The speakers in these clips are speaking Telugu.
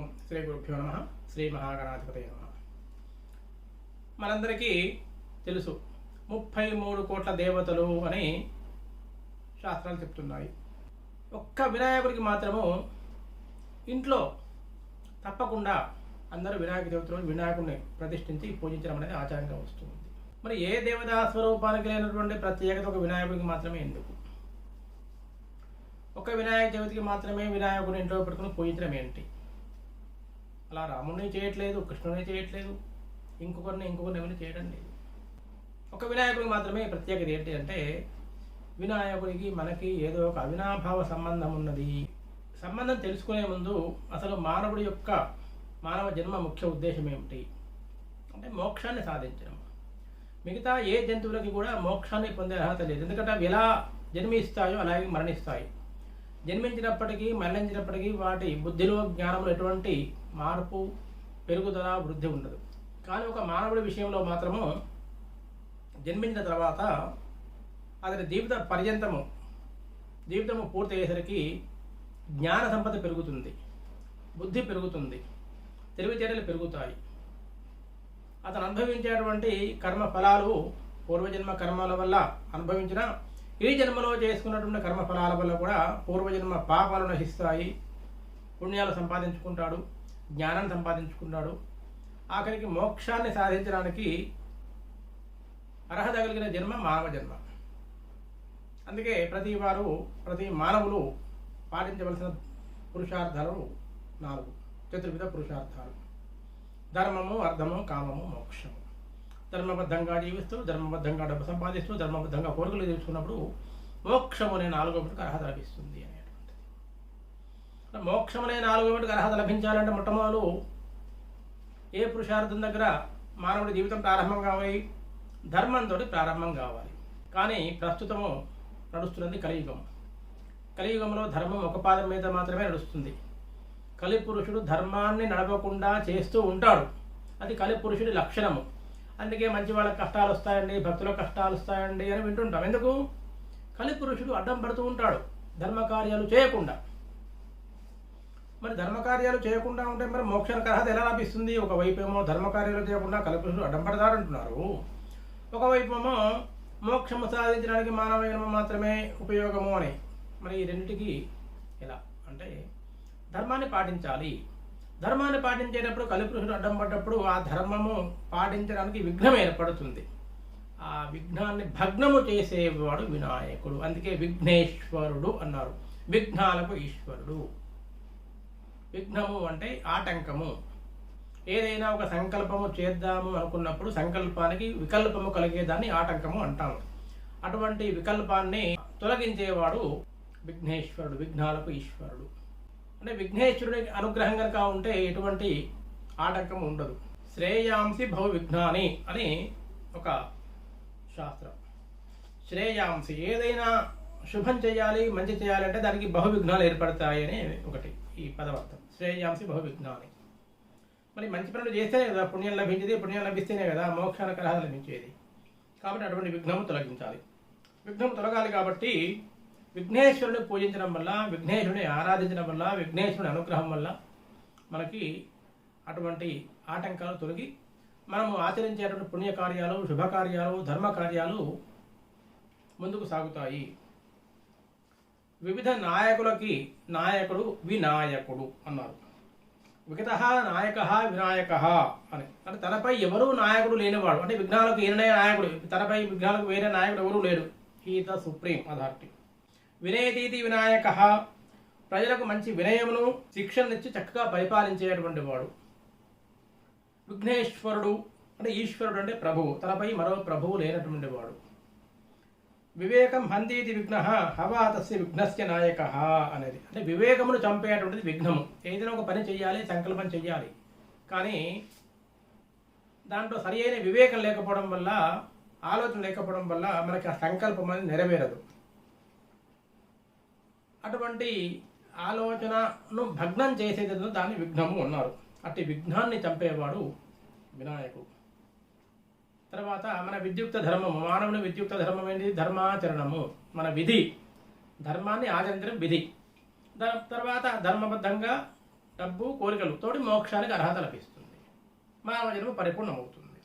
ఓం శ్రీ గురుభ్యో నమః. శ్రీ మహాగణాధిపతయే నమః. మనందరికీ తెలుసు 33 కోట్ల దేవతలు అని శాస్త్రాలు చెప్తున్నాయి. ఒక్క వినాయకుడికి మాత్రము ఇంట్లో తప్పకుండా అందరూ వినాయక దేవతలు వినాయకుడిని ప్రతిష్ఠించి పూజించడం అనేది ఆచారంగా వస్తుంది. మరి ఏ దేవతా స్వరూపానికి లేనటువంటి ప్రత్యేకత ఒక వినాయకుడికి మాత్రమే ఎందుకు? ఒక వినాయక చవితికి మాత్రమే వినాయకుడిని ఇంట్లో పెట్టుకుని పూజించడం ఏంటి? అలా రాముడిని చేయట్లేదు, కృష్ణుని చేయట్లేదు, ఇంకొకరిని ఎవరిని చేయడం లేదు. ఒక వినాయకుడికి మాత్రమే ప్రత్యేకత ఏంటి అంటే వినాయకుడికి మనకి ఏదో ఒక అవినాభావ సంబంధం ఉన్నది. సంబంధం తెలుసుకునే ముందు అసలు మానవ జన్మ ముఖ్య ఉద్దేశం ఏమిటి అంటే మోక్షాన్ని సాధించడం. మిగతా ఏ జంతువులకి కూడా మోక్షాన్ని పొందే అర్హత లేదు. ఎందుకంటే అవి ఎలా జన్మిస్తాయో అలాగే మరణిస్తాయి. జన్మించినప్పటికీ మరణించినప్పటికీ వాటి బుద్ధిలో జ్ఞానంలో ఎటువంటి మార్పు పెరుగుదల వృద్ధి ఉండదు. కానీ ఒక మానవుడి విషయంలో మాత్రము జన్మించిన తర్వాత అతని జీవితము పూర్తి అయ్యేసరికి జ్ఞాన సంపద పెరుగుతుంది, బుద్ధి పెరుగుతుంది, తెలివితేటలు పెరుగుతాయి. అతను అనుభవించేటువంటి కర్మ ఫలాలు పూర్వజన్మ కర్మల వల్ల అనుభవించిన ఈ జన్మలో చేసుకున్నటువంటి కర్మ ఫలాల వల్ల కూడా పూర్వజన్మ పాపాలు నశిస్తాయి. పుణ్యాలు సంపాదించుకుంటాడు, జ్ఞానాన్ని సంపాదించుకుంటాడు. ఆఖరికి మోక్షాన్ని సాధించడానికి అర్హత కలిగిన జన్మ మానవ జన్మ. అందుకే ప్రతి మానవులు పాటించవలసిన పురుషార్థాలు 4 చతుర్విధ పురుషార్థాలు: ధర్మము, అర్థము, కామము, మోక్షము. ధర్మబద్ధంగా జీవిస్తూ, ధర్మబద్ధంగా డబ్బు సంపాదిస్తూ, ధర్మబద్ధంగా కోరికలు తీసుకున్నప్పుడు మోక్షము అనే 4వ మెట్టుకు అర్హత లభిస్తుంది అనేటువంటిది. మోక్షం అనే 4వ మెట్టుకు అర్హత లభించాలంటే మొట్టమొదలు ఏ పురుషార్థం దగ్గర మానవుడి జీవితం ప్రారంభం కావాలి? ధర్మంతో ప్రారంభం కావాలి. కానీ ప్రస్తుతము నడుస్తున్నది కలియుగం. కలియుగంలో ధర్మం ఒక పాదం మీద మాత్రమే నడుస్తుంది. కలిపురుషుడు ధర్మాన్ని నడవకుండా చేస్తూ ఉంటాడు. అది కలిపురుషుడి లక్షణము. అందుకే మంచి వాళ్ళకి కష్టాలు వస్తాయండి, భక్తులకు కష్టాలు వస్తాయండి అని వింటుంటాం. ఎందుకు? కలిపురుషుడు అడ్డం పడుతూ ఉంటాడు ధర్మకార్యాలు చేయకుండా. మరి ధర్మకార్యాలు చేయకుండా ఉంటే మరి మోక్షానికి అర్హత ఎలా లభిస్తుంది? ఒకవైపు ఏమో ధర్మకార్యాలు చేయకుండా కలిపురుషుడు అడ్డం పడతాడంటున్నారు, ఒకవైపు ఏమో మోక్షము సాధించడానికి మానవ జన్మ మాత్రమే ఉపయోగము అని. మరి ఈ రెండింటికి ఎలా అంటే ధర్మాన్ని పాటించాలి. ధర్మాన్ని పాటించేటప్పుడు కలిపురుషుడు అడ్డం పడ్డప్పుడు ఆ ధర్మము పాటించడానికి విఘ్నం ఏర్పడుతుంది. ఆ విఘ్నాన్ని భగ్నము చేసేవాడు వినాయకుడు. అందుకే విఘ్నేశ్వరుడు అన్నారు. విఘ్నాలకు ఈశ్వరుడు. విఘ్నము అంటే ఆటంకము. ఏదైనా ఒక సంకల్పము చేద్దాము అనుకున్నప్పుడు సంకల్పానికి వికల్పము కలిగేదాన్ని ఆటంకము అంటాము. అటువంటి వికల్పాన్ని తొలగించేవాడు విఘ్నేశ్వరుడు, విఘ్నాలకు ఈశ్వరుడు. అంటే విఘ్నేశ్వరుడి అనుగ్రహం కనుక ఉంటే ఎటువంటి ఆటంకం ఉండదు. శ్రేయాంసి భవ విఘ్నాని అని ఒక శాస్త్రం. శ్రేయాంసి ఏదైనా శుభం చేయాలి, మంచి చేయాలి అంటే దానికి బహు విఘ్నాలు ఏర్పడతాయి అని ఒకటి ఈ పదవర్థం. శ్రేయాంసి బహు విఘ్నాని. మరి మంచి పనులు చేస్తేనే కదా పుణ్యం లభించేది, పుణ్యం లభిస్తేనే కదా మోక్షానికి అర్హత లభించేది. కాబట్టి అటువంటి విఘ్నము తొలగించాలి. విఘ్నం తొలగాలి కాబట్టి విఘ్నేశ్వరుని పూజించడం వల్ల, విఘ్నేశ్వరుని ఆరాధించడం వల్ల, విఘ్నేశ్వరుని అనుగ్రహం వల్ల మనకి అటువంటి ఆటంకాలు తొలగి మనము ఆచరించేటువంటి పుణ్యకార్యాలు, శుభకార్యాలు, ధర్మకార్యాలు ముందుకు సాగుతాయి. వివిధ నాయకులకి నాయకుడు వినాయకుడు అన్నారు. విగత నాయక వినాయక అని. అంటే తనపై ఎవరూ నాయకుడు లేనివాడు. అంటే విఘ్నాలకు ఈయననే నాయకుడు, తనపై విఘ్నాలకు వేరే నాయకుడు ఎవరూ లేడు. హీత సుప్రీం అథారిటీ. వినయతీతి వినాయక, ప్రజలకు మంచి వినయమును శిక్షణనిచ్చి చక్కగా పరిపాలించేటువంటి వాడు. విఘ్నేశ్వరుడు అంటే ఈశ్వరుడు అంటే ప్రభువు, తనపై మరో ప్రభువు లేనటువంటి వాడు. వివేకం హంతీతి విఘ్న హవా తస్య విఘ్నస్య నాయక అనేది. అంటే వివేకమును చంపేటువంటిది విఘ్నము. ఏదైనా ఒక పని చెయ్యాలి, సంకల్పం చెయ్యాలి, కానీ దాంట్లో సరి అయిన వివేకం లేకపోవడం వల్ల, ఆలోచన లేకపోవడం వల్ల మనకి ఆ సంకల్పం అనేది నెరవేరదు. అటువంటి ఆలోచనను భగ్నం చేసేది దాన్ని విఘ్నము అన్నారు. అట్టి విఘ్నాన్ని చంపేవాడు వినాయకుడు. తర్వాత మన విద్యుక్త ధర్మము, మానవుని విద్యుక్త ధర్మం ఏంటి? ధర్మాచరణము. మన విధి, ధర్మాన్ని ఆచరించడం విధి. తర్వాత ధర్మబద్ధంగా డబ్బు కోరికలు తోటి మోక్షానికి అర్హత లభిస్తుంది, మానవ జన్మ పరిపూర్ణమవుతుంది.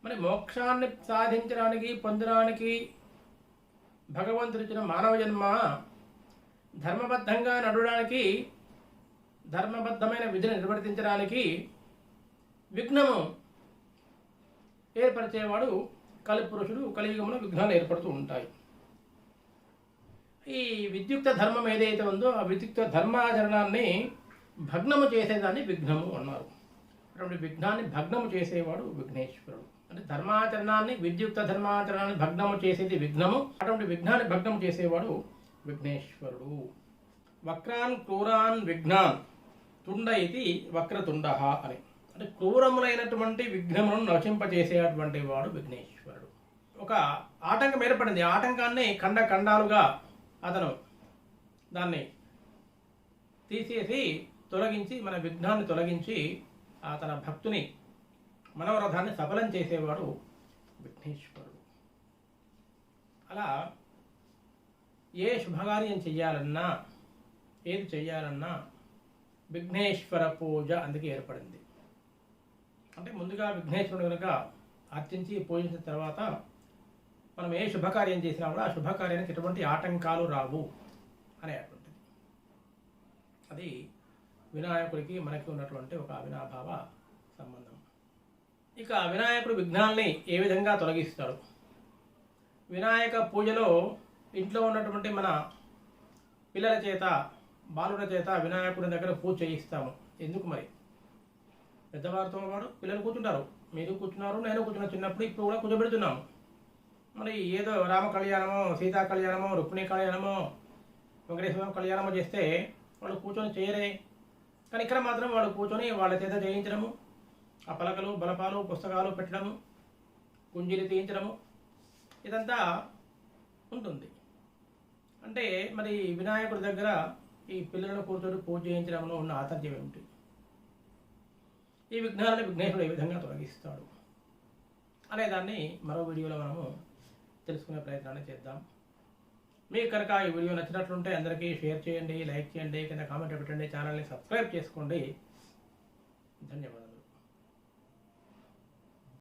మరి మోక్షాన్ని సాధించడానికి పొందడానికి భగవంతుడు ఇచ్చిన మానవ జన్మ ధర్మబద్ధంగా నడవడానికి, ధర్మబద్ధమైన విధిని నిర్వర్తించడానికి విఘ్నము ఏర్పరిచేవాడు కలిపురుషుడు. కలియుగంలో విఘ్నాలు ఏర్పడుతూ ఉంటాయి. ఈ విద్యుక్త ధర్మం ఏదైతే ఉందో ఆ విద్యుక్త ధర్మాచరణాన్ని భగ్నము చేసేదాన్ని విఘ్నము అన్నారు. అటువంటి విఘ్నాన్ని భగ్నము చేసేవాడు విఘ్నేశ్వరుడు. అంటే ధర్మాచరణాన్ని, విద్యుక్త ధర్మాచరణాన్ని భగ్నము చేసేది విఘ్నము. అటువంటి విఘ్నాన్ని భగ్నము చేసేవాడు విఘ్నేశ్వరుడు. వక్రాన్ క్రూరాన్ విఘ్నాన్ తుండ ఇది వక్రతుండ అని. అంటే క్రూరములైనటువంటి విఘ్నములను నశింపజేసేటువంటి వాడు విఘ్నేశ్వరుడు. ఒక ఆటంకం ఏర్పడింది. ఆటంకాన్ని ఖండాలుగా అతను దాన్ని తీసేసి తొలగించి, మన విఘ్నాన్ని తొలగించి తన భక్తుని మనోరథాన్ని సఫలం చేసేవాడు విఘ్నేశ్వరుడు. అలా ఏ శుభకార్యం చెయ్యాలన్నా, ఏది చెయ్యాలన్నా విఘ్నేశ్వర పూజ అందుకే ఏర్పడింది. అంటే ముందుగా విఘ్నేశ్వరుడు కనుక అర్చించి పూజించిన తర్వాత మనం ఏ శుభకార్యం చేసినా కూడా ఆ శుభకార్యానికి ఎటువంటి ఆటంకాలు రావు అనేటువంటిది. అది వినాయకుడికి మనకి ఉన్నటువంటి ఒక అవినాభావ సంబంధం. ఇక వినాయకుడు విఘ్నాల్ని ఏ విధంగా తొలగిస్తాడు? వినాయక పూజలో ఇంట్లో ఉన్నటువంటి మన పిల్లల చేత, బాలుల చేత వినాయకుడి దగ్గర పూజ చేయిస్తాము. ఎందుకు మరి? పెద్దవారితో పాటు పిల్లలు కూర్చుంటారు, మీరు కూర్చున్నారు, నేను కూర్చున్నా. చిన్నప్పుడు ఇప్పుడు కూడా కూర్చోబెడుతున్నాము. మరి ఏదో రామ కళ్యాణమో, సీతా కళ్యాణమో, రుక్మిణి కళ్యాణమో, వెంకటేశ్వర కళ్యాణమో చేస్తే వాళ్ళు కూర్చొని చేయరే. కానీ ఇక్కడ మాత్రం వాళ్ళు కూర్చొని వాళ్ళ చేత చేయించడము, ఆ పలకలు, బలపాలు, పుస్తకాలు పెట్టడము, కుంజీలు తీయించడము, ఇదంతా ఉంటుంది. అంటే మరి వినాయకుడి దగ్గర ఈ పిల్లలను కూర్చొని పూజ చేయించడంలో ఉన్న ఆంతర్యం ఏమిటి? ఈ విఘ్నాలను విఘ్నేశ్వరుడు ఏ విధంగా తొలగిస్తాడు అనేదాన్ని మరో వీడియోలో మనము తెలుసుకునే ప్రయత్నాన్ని చేద్దాం. మీకు కనుక ఈ వీడియో నచ్చినట్లుంటే అందరికీ షేర్ చేయండి, లైక్ చేయండి, కింద కామెంట్ పెట్టండి, ఛానల్ని సబ్స్క్రైబ్ చేసుకోండి. ధన్యవాదాలు.